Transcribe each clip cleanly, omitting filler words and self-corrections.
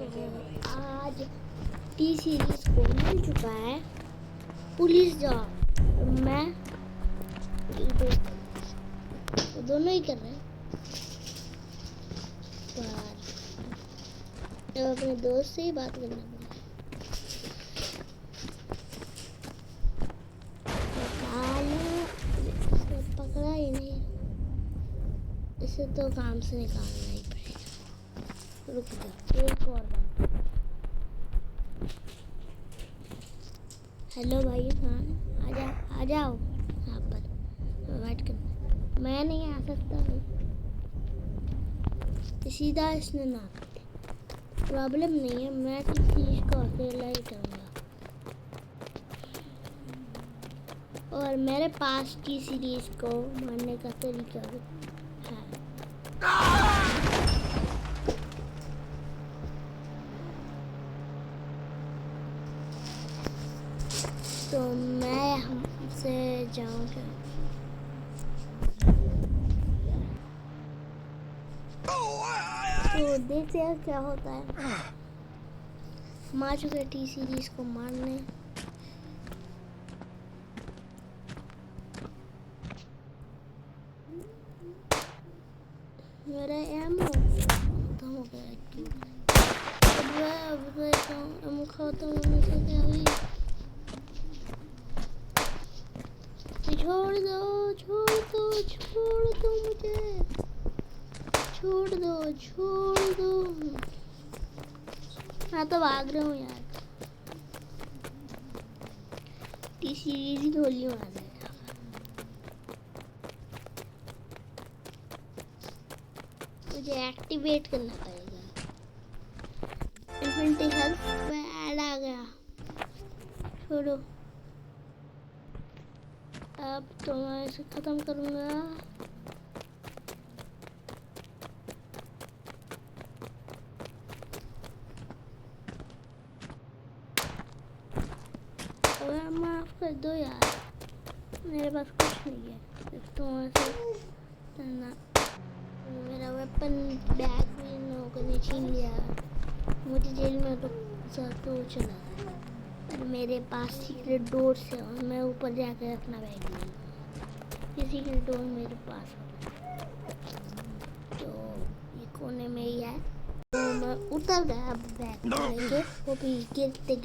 आज T series को मिल चुका है पुलिस जॉब। मैं तो दोनों ही कर रहे हैं, पर अपने दोस्त से ही बात करना पड़ेगा। पकड़ा ही नहीं, इसे तो काम से निकालना ही पड़ेगा। रुक जा, एक और बात। हेलो भाई, कहाँ आ जाओ यहाँ पर बैठ कर। मैं नहीं आ सकता भाई, सीधा इसने ना प्रॉब्लम नहीं है, मैं किसी चीज़ को अकेला ही करूँगा। और मेरे पास टी सीरीज को मारने का तरीका है। तो मैं हमसे जाऊँगा। तो देखते हैं क्या होता है। हम आ चुके टी सीरीज को मारने। मेरा एमो खत्म हो गया। अब एमो खत्म होने से क्या हुई? छोड़ दो मुझे, छोड़ दो। मैं तो भाग रहा हूँ यार, टी सीरीज ही गोली मार रहा है। मुझे एक्टिवेट करना पड़ेगा। इन्फेंट्री हेल्थ पे ऐड आ गया। छोड़ो, अब तो मैं इसे खत्म करूँगा। माफ कर दो यार, मेरे पास कुछ नहीं है, सिर्फ तुम्हारे करना। मेरा वेपन बैग भी इन लोगों ने छीन लिया। मुझे जेल में तो चला है, और मेरे पास सीक्रेट डोर से, और मैं ऊपर जाकर अपना बैग ले लूँगा। ये सीक्रेट डोर मेरे पास है, तो ये कोने में ही है। तो मैं उतर गया बैग लेके, वो भी गिरते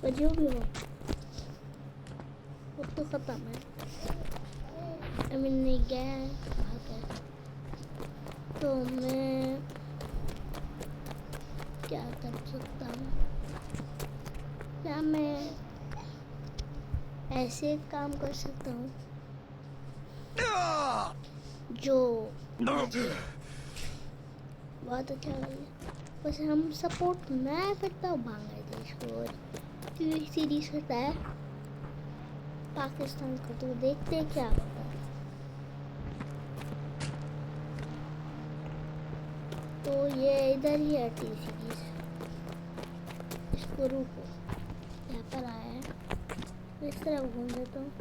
और जो भी हो वो तो खत्म है। अभी नहीं गया है भागा, तो मैं क्या कर सकता हूँ? क्या मैं ऐसे काम कर सकता हूँ जो मुझे बहुत अच्छा लगे? बस हम सपोर्ट मैं करता हूँ बांग्लादेश को, और टीवी सीरीज करता है पाकिस्तान को। तो देखते हैं क्या होता है। तो ये इधर ही है टी सीरीज, इसको रुको, यहाँ पर आया है, इस तरफ घूम लेता हूँ।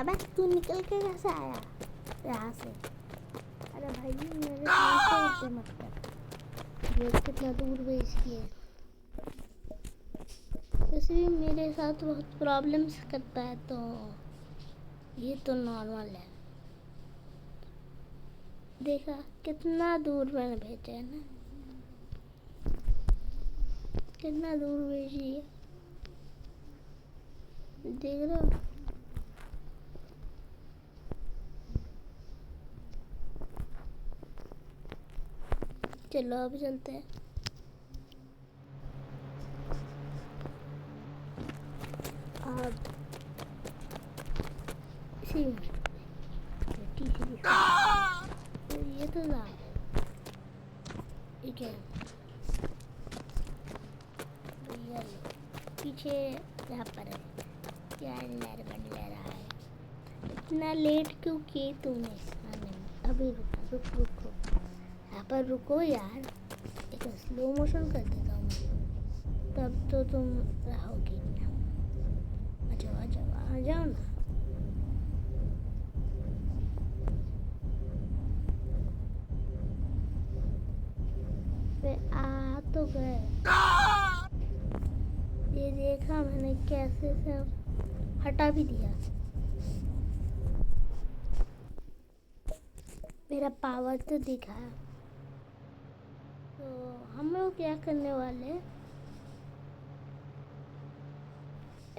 अबे तू निकल के कैसे आया यहाँ से? अरे भाई मेरे साथ मत कर, ये कितना दूर भेज दिए। वैसे भी मेरे साथ बहुत प्रॉब्लम्स करता है, तो ये तो नॉर्मल है। देखा कितना दूर मैंने भेजा है ना, कितना दूर भेजी है, देख रहे हो? चलो अब चलते हैं। अब इसी में तो ये तो ठीक है। पीछे यहाँ पर है क्या बन ले रहा है? इतना लेट क्यों किए तुमने आने में? अभी रुको यहाँ पर रुको यार, एक स्लो मोशन कर देता हूँ मैं, तब तो तुम रहोगी। आ जाओ ना। पे आ तो गए। ये देखा मैंने कैसे से हटा भी दिया। मेरा पावर तो दिखा। तो हम लोग क्या करने वाले,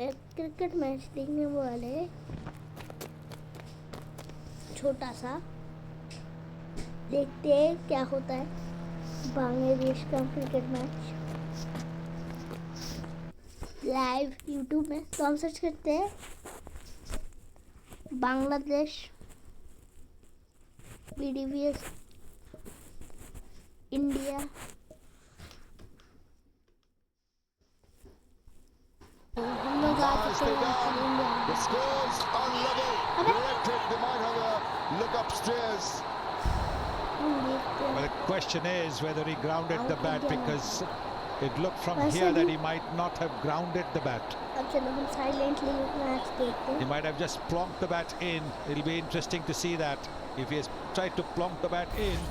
एक क्रिकेट मैच देखने वाले, छोटा सा। देखते हैं क्या होता है बांग्लादेश का क्रिकेट मैच लाइव यूट्यूब में। तो हम सर्च करते हैं बांग्लादेश BDVS इंडिया। हम लोग आ चुके हैं India. The scores on level. Directed, they might have a look upstairs. हम देखते हैं। Well, the question is whether he grounded the bat, because it looked from वैसे here that भी- he might not have grounded the bat. अब चलो हम silently match देखते He हैं। might have just plonked the bat in. It'll be interesting to see that. If he has tried to plonk the bat in,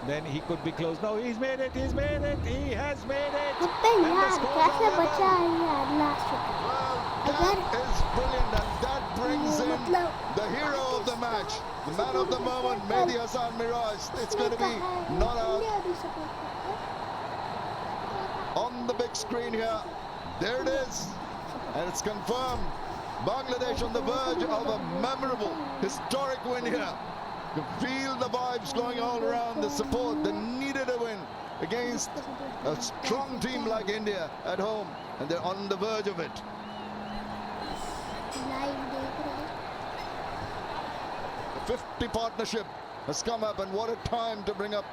then he could be close. No, he's made it. He's made it. He has made it. अबे And the यार scores कैसे are बचा level. है यार last में। Well, अगर- that is brilliant, and that brings in मतलब the hero of the match, the man of the moment, Mehdi Hasan Miraj. It's going to be not out India भी support करता है। on the big screen here. There it is, and it's confirmed. Bangladesh on the verge of a memorable, historic win here. You feel the vibes going all around, the support. They needed a win against a strong team like India at home, and they're on the verge of it. Live देख रहे हैं। The 50 partnership has come up, and what a time to bring up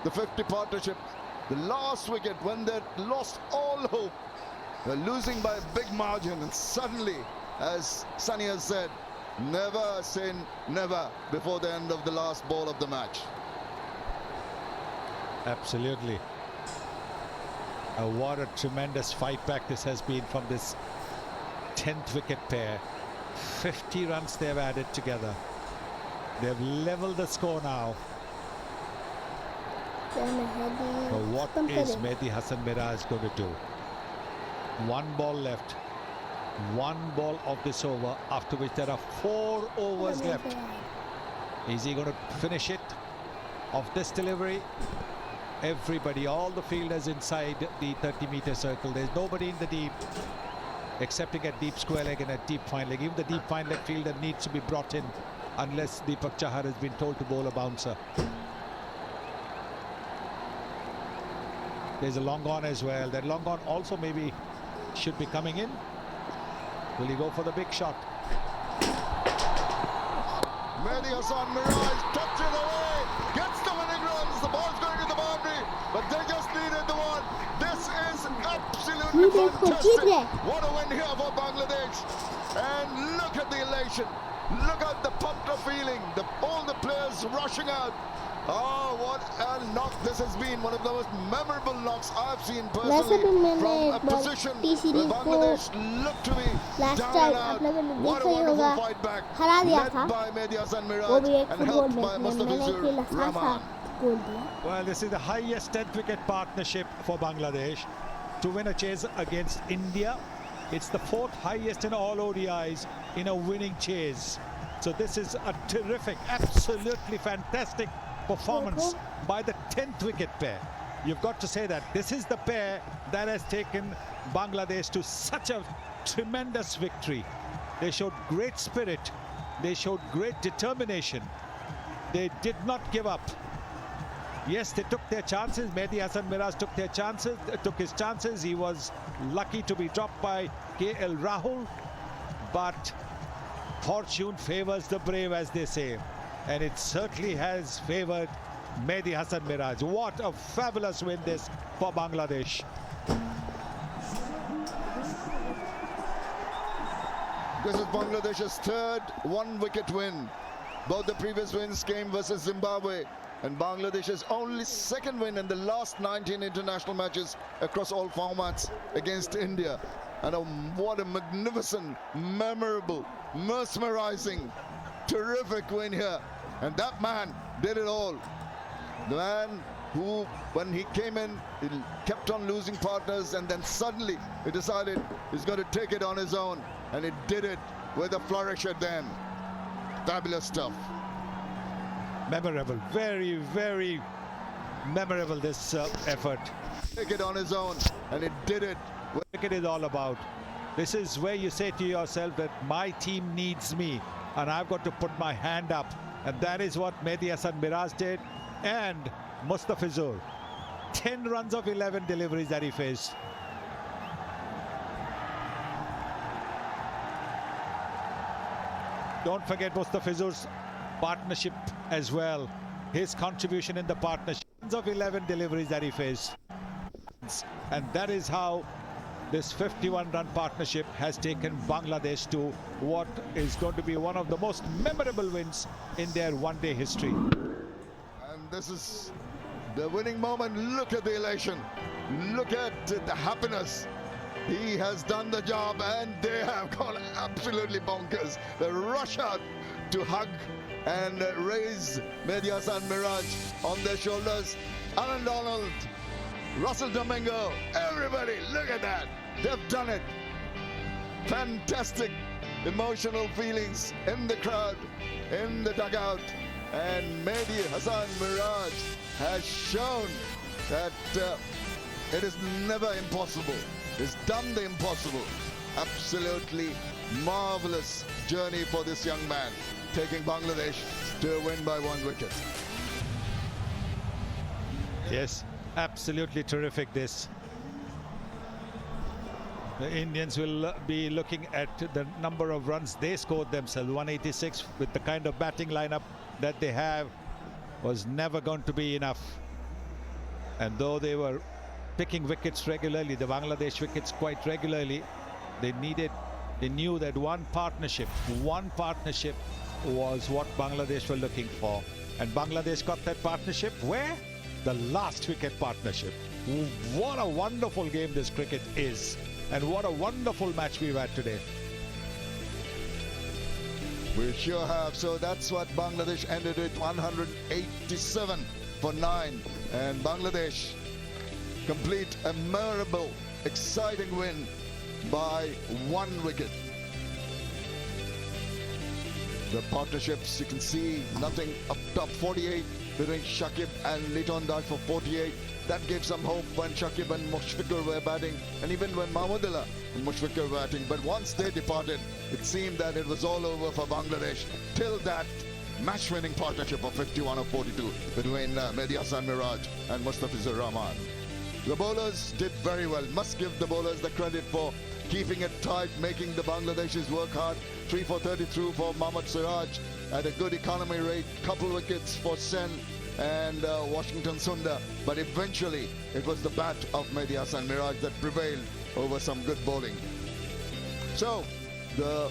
the 50 partnership. The last wicket, when they lost all hope, they're losing by a big margin, and suddenly, as Sunny has said, never say never before the end of the last ball of the match. Absolutely. What a tremendous fight back this has been from this 10th wicket pair. 50 runs they've added together. They've leveled the score now. क्या Mehdi But what come is करे। Mehdi Hasan Miraj going to do? One ball left. One ball of this over, after which there are 4 overs left. Is he going to finish it off this delivery? Everybody, all the fielders inside the 30-meter circle. There's nobody in the deep, excepting at deep square leg and at deep fine leg. Even the deep fine leg fielder needs to be brought in unless Deepak Chahar has been told to bowl a bouncer. There's a long on as well. That long on also maybe should be coming in. Will he go for the big shot? Mehdi Hasan Miraj tucks it away, gets the winning runs. The ball's going to the boundary, but they just needed the one. This is absolutely ये देखो, जीत fantastic. गए। What a win here for Bangladesh. And look at the elation. Look at the pumped up feeling. All the players rushing out. Oh, what a knock this has been. One of the most memorable knocks I've seen वैसे भी personally मैंने from a एक बार position T where series को Bangladesh looked to be last down time and आप out. लोगों ने What a देखा ही wonderful होगा, fight back. हरा दिया Led था। by Mehdi Hasan वो Miraj भी एक and football helped by match में मैंने Mustafizur खेला था, Rahman. गोल दिया। Well, this is the highest 10th wicket partnership for Bangladesh to win a chase against India. It's the 4th highest in all ODIs in a winning chase. So this is a terrific, absolutely fantastic performance by the 10th wicket pair. You've got to say that this is the pair that has taken Bangladesh to such a tremendous victory. They showed great spirit. They showed great determination. They did not give up. Yes, they took their chances. Mehdi Hasan Miraj took his chances. He was lucky to be dropped by KL Rahul. But fortune favors the brave, as they say. And it certainly has favored Mehdi Hasan Miraj. What a fabulous win this for Bangladesh. This is Bangladesh's third one-wicket win. Both the previous wins came versus Zimbabwe, and Bangladesh's only second win in the last 19 international matches across all formats against India. And what a magnificent, memorable, mesmerizing, terrific win here. And that man did it all. The man who, when he came in, he kept on losing partners, and then suddenly he decided he's going to take it on his own, and he did it with a flourish at the end. Fabulous stuff. Memorable, very, very memorable, this effort. Take it on his own, and he did it. Cricket is all about. This is where you say to yourself that my team needs me, and I've got to put my hand up. And that is what Mehdi Hasan Miraj did, and Mustafizur. 10 runs of 11 deliveries that he faced. Don't forget Mustafizur's partnership as well. His contribution in the partnership. Of 11 deliveries that he faced. And that is how this 51-run partnership has taken Bangladesh to what is going to be one of the most memorable wins in their one-day history. And this is the winning moment. Look at the elation. Look at the happiness. He has done the job, and they have gone absolutely bonkers. They rush out to hug and raise Mehdi Hasan Miraj on their shoulders. Alan Donald, Russell Domingo, everybody, look at that. They've done it. Fantastic emotional feelings in the crowd, in the dugout. And Mehdi Hasan Miraj has shown that it is never impossible. He's done the impossible. Absolutely marvelous journey for this young man, taking Bangladesh to a win by 1 wicket. Yes, absolutely terrific this. The Indians will be looking at the number of runs they scored themselves. 186 with the kind of batting lineup that they have was never going to be enough. And though they were picking wickets regularly, the Bangladesh wickets quite regularly, they knew that one partnership was what Bangladesh were looking for. And Bangladesh got that partnership where? The last wicket partnership. What a wonderful game this cricket is, and what a wonderful match we've had today. We sure have. So that's what Bangladesh ended with, 187 for 9. And Bangladesh complete a memorable, exciting win by 1 wicket. The partnerships, you can see nothing up top. 48 between Shakib and Liton Das for 48. That gave some hope when Shakib and Mushfiqur were batting, and even when Mahmudullah and Mushfiqur were batting. But once they departed, it seemed that it was all over for Bangladesh till that match-winning partnership of 51 of 42 between Mehdi Hasan Miraj and Mustafizur Rahman. The bowlers did very well. Must give the bowlers the credit for keeping it tight, making the Bangladeshis work hard. 3 for 33 for Mohammad Siraj at a good economy rate. Couple wickets for Sen and Washington Sundar. But eventually, it was the bat of Mehdi Hasan Miraj that prevailed over some good bowling. So, the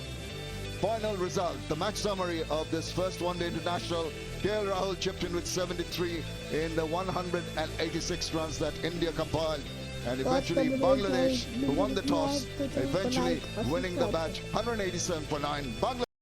final result, the match summary of this first one-day international: KL Rahul chipped in with 73 in the 186 runs that India compiled. And eventually Bangladesh, who won the toss, eventually winning the match 187 for 9. Bangladesh